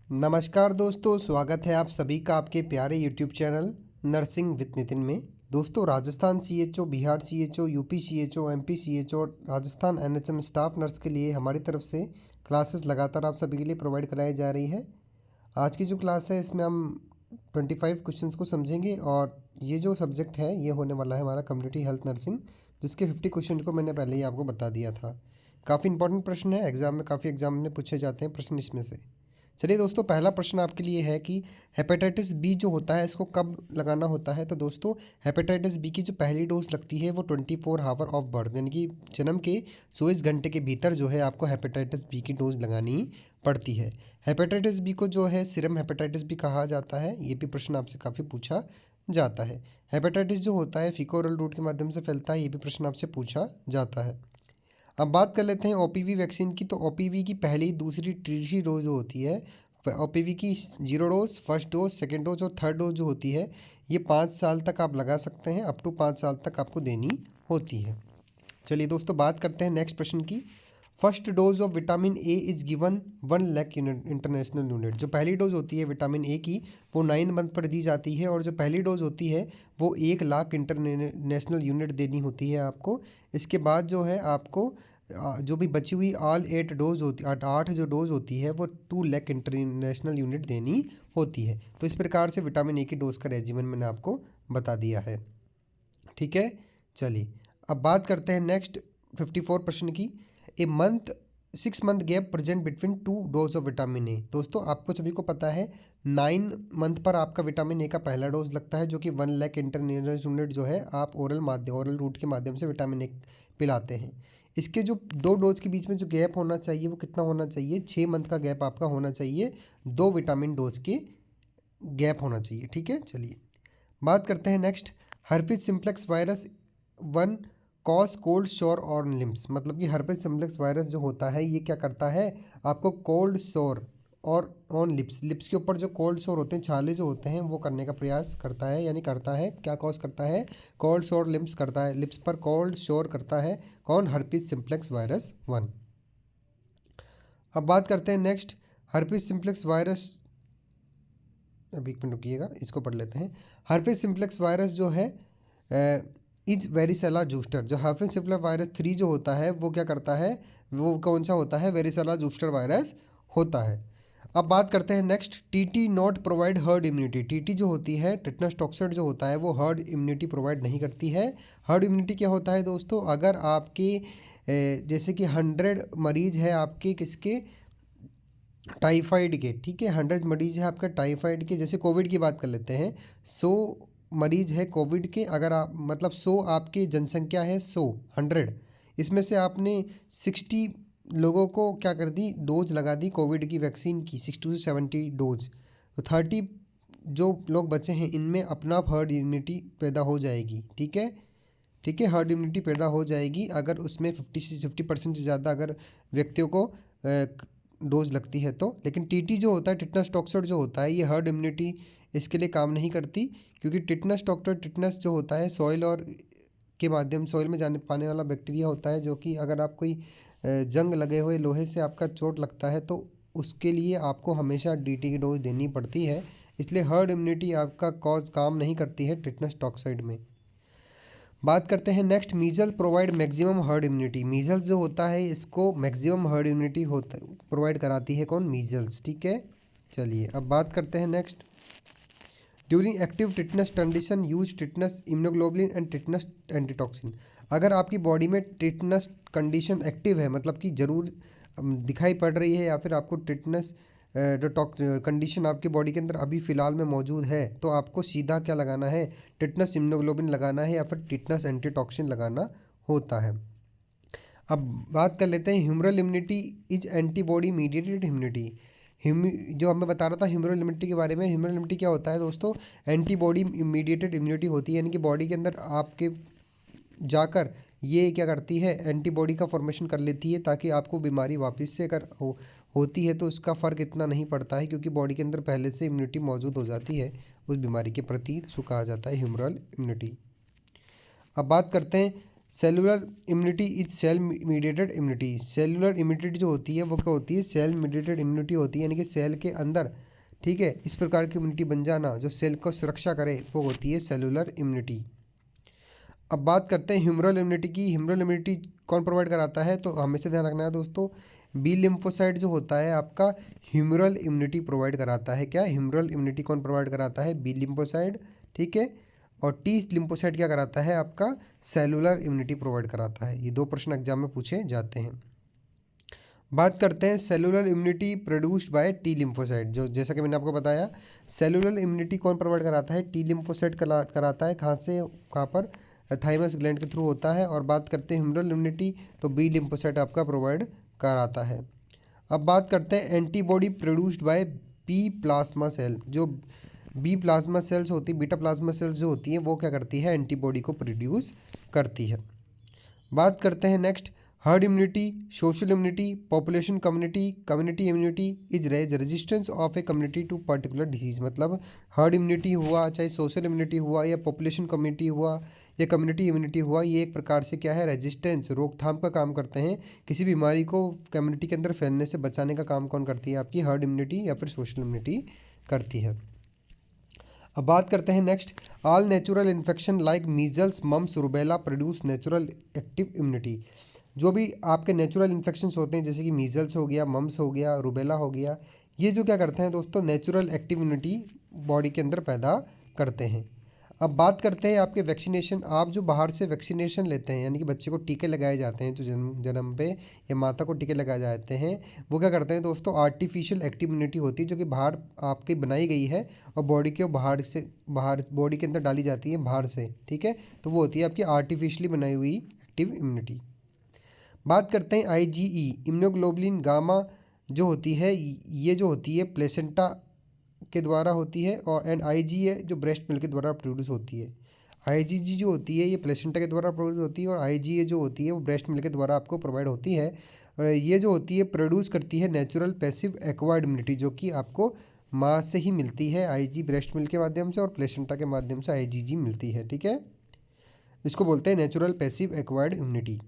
नमस्कार दोस्तों, स्वागत है आप सभी का आपके प्यारे YouTube channel nursing with Nitin में। दोस्तों, Rajasthan CHO, Bihar CHO, UP CHO, MP CHO और राजस्थान एनएचएम स्टाफ नर्स के लिए हमारी तरफ से क्लासेस लगातार आप सभी के लिए प्रोवाइड कराई जा रही है। आज की जो क्लास है इसमें हम 25 क्वेश्चंस को समझेंगे और ये जो सब्जेक्ट है ये होने वाला है हमारा कम्युनिटी हेल्थ नर्सिंग, जिसके 50 क्वेश्चन को मैंने पहले ही आपको बता दिया था। काफ़ी इंपॉर्टेंट प्रश्न है, काफ़ी एग्जाम में पूछे जाते हैं प्रश्न इसमें से। चलिए दोस्तों, पहला प्रश्न आपके लिए है कि हेपेटाइटिस बी जो होता है इसको कब लगाना होता है। तो दोस्तों, हेपेटाइटिस बी की जो पहली डोज लगती है वो 24 आवर ऑफ बर्थ यानी कि जन्म के 24 घंटे के भीतर जो है आपको हेपेटाइटिस बी की डोज लगानी पड़ती है। हेपेटाइटिस बी को जो है सीरम हेपेटाइटिस भी कहा जाता है। ये भी प्रश्न आपसे काफ़ी पूछा जाता है। हेपेटाइटिस जो होता है फीको ओरल रूट के माध्यम से फैलता है, ये भी प्रश्न आपसे पूछा जाता है। अब बात कर लेते हैं ओपीवी वैक्सीन की। तो ओपीवी की पहली, दूसरी, तीसरी डोज जो होती है, ओपीवी की 0 dose, first dose, second dose और थर्ड डोज जो होती है ये 5 साल तक आप लगा सकते हैं। अप टू 5 साल तक आपको देनी होती है। चलिए दोस्तों, बात करते हैं नेक्स्ट प्रश्न की। First dose of vitamin A is given 1 lakh international unit. जो पहली डोज होती है विटामिन ए की वो 9 मंथ पर दी जाती है और जो पहली डोज होती है वो 1 लाख इंटरनेशनल यूनिट देनी होती है आपको। इसके बाद जो है आपको जो भी बची हुई ऑल 8 डोज होती, 8 जो डोज होती है वो 2 लाख इंटरनेशनल यूनिट देनी होती है। तो इस प्रकार से विटामिन ए की डोज का रेजिमेंट मैंने आपको बता दिया है। ठीक है, चलिए अब बात करते हैं नेक्स्ट 54 प्रश्न की। A month 6 month gap present between 2 dose of vitamin A. दोस्तों, आपको सभी को पता है 9 मंथ पर आपका विटामिन ए का पहला डोज लगता है, जो कि 1 लाख इंटरनेशनल यूनिट जो है आप ओरल रूट के माध्यम से विटामिन ए पिलाते हैं। इसके जो 2 डोज के बीच में जो गैप होना चाहिए वो कितना होना चाहिए? 6 मंथ का गैप आपका होना चाहिए, 2 विटामिन डोज के गैप होना चाहिए। ठीक है, चलिए बात करते हैं next. Herpes simplex virus 1 cause cold शोर और लिम्स। मतलब कि हर्पिस सिम्प्लेक्स वायरस जो होता है ये क्या करता है, आपको कोल्ड शोर और ऑन लिप्स के ऊपर जो कोल्ड शोर होते हैं, छाले जो होते हैं वो करने का प्रयास करता है, यानी करता है। क्या कॉज करता है? कोल्ड शोर लिम्स करता है, लिप्स पर कोल्ड शोर करता है। कौन? Herpes simplex virus 1। अब बात करते हैं नेक्स्ट। हर्पिस सिम्प्लेक्स वायरस, अभी एक मिनट रुकिएगा, इसको पढ़ लेते हैं। हर्पिस सिम्प्लेक्स वायरस जो है इज वेरिसेला जूस्टर। जो हर्पिस सिम्प्लेक्स वायरस 3 जो होता है वो क्या करता है, वो कौन सा होता है? वेरिसेला जूस्टर वायरस होता है। अब बात करते हैं next. TT not provide herd immunity. TT जो होती है, टिटनस टॉक्साइड जो होता है, वो हर्ड इम्यूनिटी प्रोवाइड नहीं करती है। हर्ड इम्यूनिटी क्या होता है दोस्तों? अगर आपके जैसे कि 100 मरीज है आपके किसके, टाइफाइड के, ठीक है, 100 मरीज है आपका टाइफाइड के, जैसे कोविड की बात कर लेते हैं, 100 मरीज है कोविड के। अगर आप मतलब 100 आपकी जनसंख्या है, 100 इसमें से आपने 60 लोगों को क्या कर दी, डोज लगा दी कोविड की वैक्सीन की, 60 से 70 डोज। तो 30 जो लोग बचे हैं इनमें अपना हर्ड इम्यूनिटी पैदा हो जाएगी। ठीक है, ठीक है, हर्ड इम्यूनिटी पैदा हो जाएगी अगर उसमें 50% से ज़्यादा अगर व्यक्तियों को डोज लगती है तो। लेकिन टीटी जो होता है, टिटनस टॉक्साइड जो होता है, ये हर्ड इम्यूनिटी इसके लिए काम नहीं करती, क्योंकि टिटनस टॉक्साइड, टिटनस जो होता है सॉइल और के माध्यम, सॉइल में जाने पाने वाला बैक्टीरिया होता है, जो कि अगर आप कोई जंग लगे हुए लोहे से आपका चोट लगता है तो उसके लिए आपको हमेशा डीटी की डोज देनी पड़ती है। इसलिए हर्ड इम्यूनिटी आपका कॉज काम नहीं करती है टिटनस टॉक्साइड में। बात करते हैं next. Measles provide maximum herd immunity. Measles जो होता है इसको मैक्सिमम हर्ड इम्यूनिटी होता प्रोवाइड कराती है कौन? मीजल्स। ठीक है, चलिए अब बात करते हैं next. During active tetanus condition use tetanus immunoglobulin and tetanus antitoxin. अगर आपकी बॉडी में टिटनस कंडीशन एक्टिव है, मतलब कि जरूर दिखाई पड़ रही है, या फिर आपको टिटनस कंडीशन आपकी बॉडी के अंदर अभी फ़िलहाल में मौजूद है, तो आपको सीधा क्या लगाना है? टिटनस इम्यूनोग्लोबिन लगाना है या फिर टिटनस एंटीटॉक्सिन लगाना होता है। अब बात कर लेते हैं humoral immunity is antibody mediated immunity. जो मैं बता रहा था ह्यूमरल इम्यूनिटी के बारे में। ह्यूमरल इम्यूनिटी क्या होता है दोस्तों? एंटीबॉडी मीडिएटेड इम्यूनिटी होती है, यानी कि बॉडी के अंदर आपके जाकर ये क्या करती है, एंटीबॉडी का फॉर्मेशन कर लेती है, ताकि आपको बीमारी वापस से अगर होती है तो उसका फ़र्क इतना नहीं पड़ता है, क्योंकि बॉडी के अंदर पहले से इम्यूनिटी मौजूद हो जाती है उस बीमारी के प्रति। इसको कहा जाता है ह्यूमरल इम्यूनिटी। अब बात करते हैं cellular immunity is cell mediated immunity. Cellular immunity जो होती है वो क्या होती है, सेल मीडिएटेड इम्यूनिटी होती है, यानी कि सेल के अंदर, ठीक है, इस प्रकार की इम्यूनिटी बन जाना जो सेल को सुरक्षा करे, वो होती है सेलुलर इम्यूनिटी। अब बात करते हैं ह्यूमरल इम्यूनिटी की। ह्यूमरल इम्यूनिटी कौन प्रोवाइड कराता है, तो हमेशा ध्यान रखना है दोस्तों, बी लिम्फोसाइट जो होता है आपका ह्यूमरल इम्यूनिटी प्रोवाइड कराता है। क्या ह्यूमरल इम्यूनिटी कौन प्रोवाइड कराता है, बी लिम्फोसाइट, ठीक है। और टी लिम्फोसाइट क्या कराता है आपका, सेलुलर इम्यूनिटी प्रोवाइड कराता है। ये 2 प्रश्न एग्जाम में पूछे जाते हैं। बात करते हैं cellular immunity produced by T lymphocyte. जो जैसा कि मैंने आपको बताया, सेलुलर इम्यूनिटी कौन प्रोवाइड कराता है, टी लिम्फोसाइट कराता है। कहाँ से, कहाँ पर, थाइमस ग्लैंड के थ्रू होता है। और बात करते हैं ह्यूमरल इम्यूनिटी, तो बी लिम्फोसाइट आपका प्रोवाइड कराता है। अब बात करते हैं antibody produced by B plasma cell. जो बी प्लाज्मा सेल्स होती है, बीटा प्लाज्मा सेल्स जो होती हैं, वो क्या करती है, एंटीबॉडी को प्रोड्यूस करती है। बात करते हैं next, herd immunity, social immunity, population community, community immunity is resistance of a community to particular disease. मतलब हर्ड इम्यूनिटी हुआ, चाहे सोशल इम्यूनिटी हुआ, या पॉपुलेशन कम्युनिटी हुआ, या कम्युनिटी इम्यूनिटी हुआ, ये एक प्रकार से क्या है, रेजिस्टेंस, रोकथाम का काम करते हैं। किसी बीमारी को कम्युनिटी के अंदर फैलने से बचाने का काम कौन करती है, आपकी हर्ड इम्यूनिटी या फिर सोशल इम्यूनिटी करती है। अब बात करते हैं next, all natural infection like measles, mumps, rubella produce natural active immunity. जो भी आपके नेचुरल इन्फेक्शंस होते हैं, जैसे कि मीजल्स हो गया, मम्स हो गया, रुबेला हो गया, ये जो क्या करते हैं दोस्तों, नेचुरल एक्टिव इम्यूनिटी बॉडी के अंदर पैदा करते हैं। अब बात करते हैं आपके वैक्सीनेशन। आप जो बाहर से वैक्सीनेशन लेते हैं, यानी कि बच्चे को टीके लगाए जाते हैं, जो जन्म पे या माता को टीके लगाए जाते हैं, वो क्या करते हैं दोस्तों, आर्टिफिशियल एक्टिव इम्यूनिटी होती है, जो कि बाहर आपकी बनाई गई है और बॉडी के बाहर बॉडी के अंदर डाली जाती है बाहर से, ठीक है। तो वो होती है आपकी आर्टिफिशियली बनाई हुई एक्टिव इम्यूनिटी। बात करते हैं आईजीई, इम्यूनोग्लोबुलिन गामा जो होती है, ये जो होती है प्लेसेंटा के द्वारा होती है, और एंड आईजी है जो ब्रेस्ट मिल्क के द्वारा प्रोड्यूस होती है। आईजीजी जो होती है ये प्लेसेंटा के द्वारा प्रोड्यूस होती है, और आईजीए जो होती है वो ब्रेस्ट मिल्क के द्वारा आपको प्रोवाइड होती है। और ये जो होती है प्रोड्यूस करती है नेचुरल पैसिव एक्वायर्ड इम्यूनिटी, जो कि आपको माँ से ही मिलती है, आईजी ब्रेस्ट मिल्क के माध्यम से और प्लेसेंटा के माध्यम से आईजीजी मिलती है, ठीक है। इसको बोलते हैं नेचुरल पैसिव एक्वायर्ड इम्यूनिटी।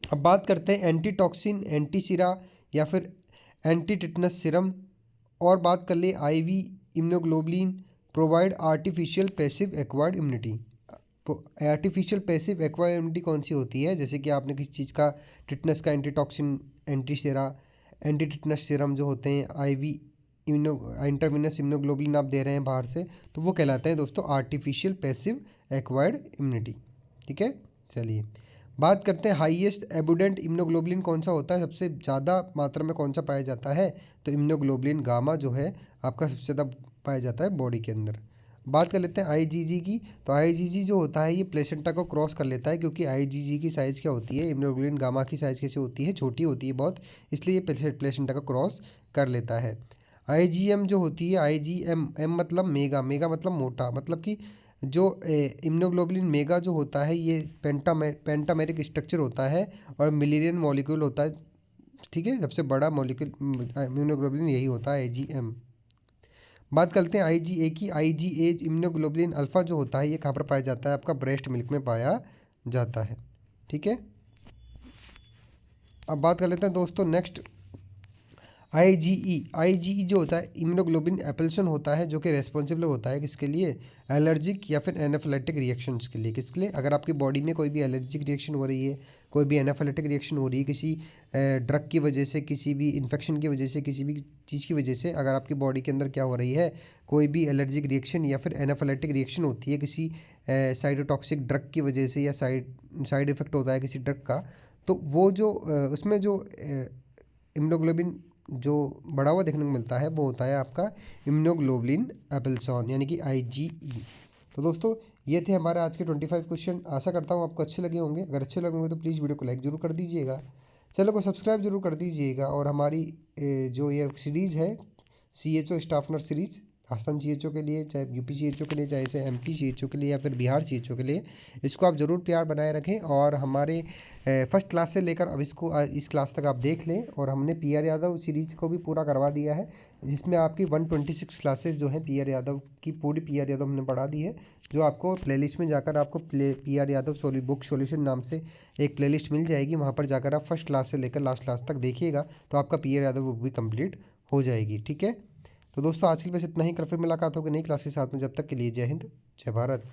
अब बात करते हैं एंटी टॉक्सिन, एंटी सीरा या फिर एंटी टिटनस सिरम। और बात कर ले IV immunoglobulin provide artificial passive acquired immunity. Artificial passive acquired immunity कौन सी होती है, जैसे कि आपने किसी चीज़ का, टिटनस का एंटीटॉक्सिन, एंटी सेरा, एंटी टिटनस सीरम जो होते हैं, आईवी इंट्रावीनस इम्यूनोग्लोबुलिन आप दे रहे हैं बाहर से, तो वो कहलाते हैं दोस्तों आर्टिफिशियल पैसिव एक्वायर्ड इम्यूनिटी, ठीक है। चलिए बात करते हैं हाईएस्ट एबुडेंट इम्यूनोग्लोबुलिन कौन सा होता है, सबसे ज़्यादा मात्रा में कौन सा पाया जाता है, तो इम्यूनोग्लोबुलिन गामा जो है आपका सबसे ज़्यादा पाया जाता है बॉडी के अंदर। बात कर लेते हैं आईजीजी की। तो आईजीजी जो होता है ये प्लेसेंटा को क्रॉस कर लेता है, क्योंकि आईजीजी की साइज़ क्या होती है, इम्यूनोग्लोबुलिन गामा की साइज़ कैसे होती है, छोटी होती है बहुत, इसलिए ये प्लेसेंटा को क्रॉस कर लेता है। आईजीएम जो होती है, आईजीएम, एम मतलब मेगा, मेगा मतलब मोटा, मतलब कि जो इम्यूनोग्लोबुलिन मेगा जो होता है ये पेंटामेरिक स्ट्रक्चर होता है और मिलियन मॉलिक्यूल होता है, ठीक है। सबसे बड़ा मॉलिक्यूल इम्यूनोग्लोबुलिन यही होता है, आईजीएम। बात करते हैं आईजीए की। आईजीए इम्यूनोग्लोबुलिन अल्फा जो होता है ये कहाँ पर पाया जाता है, आपका ब्रेस्ट मिल्क में पाया जाता है, ठीक है। अब बात कर लेते हैं दोस्तों नेक्स्ट, आईजीई जो होता है इम्यूनोग्लोबुलिन एपल्सन होता है, जो कि रेस्पॉन्सिबल होता है किसके लिए, एलर्जिक या फिर एनाफिलेटिक रिएक्शंस के लिए। किसके लिए, अगर आपकी बॉडी में कोई भी एलर्जिक रिएक्शन हो रही है, कोई भी एनाफिलेटिक रिएक्शन हो रही है, किसी ड्रग की वजह से, किसी भी इन्फेक्शन की वजह से, किसी भी चीज़ की वजह से, अगर आपकी बॉडी के अंदर क्या हो रही है, कोई भी एलर्जिक रिएक्शन या फिर एनाफिलेटिक रिएक्शन होती है किसी साइटोटॉक्सिक ड्रग की वजह से, या साइड इफेक्ट होता है किसी ड्रग का, तो वो जो उसमें जो इम्यूनोग्लोबुलिन जो बढ़ा हुआ देखने को मिलता है वो होता है आपका इम्यूनोग्लोबुलिन एपल्सन, यानी कि आईजीई। तो दोस्तों ये थे हमारे आज के 25 क्वेश्चन। आशा करता हूँ आपको अच्छे लगे होंगे। अगर अच्छे लगे होंगे तो प्लीज़ वीडियो को लाइक ज़रूर कर दीजिएगा, चैनल को सब्सक्राइब जरूर कर दीजिएगा, और हमारी जो ये सीरीज़ है CHO staff nurse series, Rajasthan CHO के लिए, चाहे यूपी सीएचओ के लिए, चाहे से एमपी सीएचओ के लिए या फिर बिहार सीएचओ के लिए, इसको आप ज़रूर प्यार बनाए रखें। और हमारे फर्स्ट क्लास से लेकर अब इसको इस क्लास तक आप देख लें। और हमने पी आर यादव सीरीज़ को भी पूरा करवा दिया है, जिसमें आपकी 126 क्लासेस जो हैं पी आर यादव की, पूरी पी आर यादव हमने पढ़ा दी है। जो आपको प्लेलिस्ट में जाकर आपको P R Yadav book solution नाम से एक प्लेलिस्ट मिल जाएगी, वहाँ पर जाकर आप फर्स्ट क्लास से लेकर लास्ट क्लास तक देखिएगा, तो आपका पी आर यादव बुक भी कंप्लीट हो जाएगी। ठीक है, तो दोस्तों आज के लिए बस इतना ही। कल फिर मुलाकात होगी नई क्लास के साथ में। जब तक के लिए जय हिंद, जय भारत।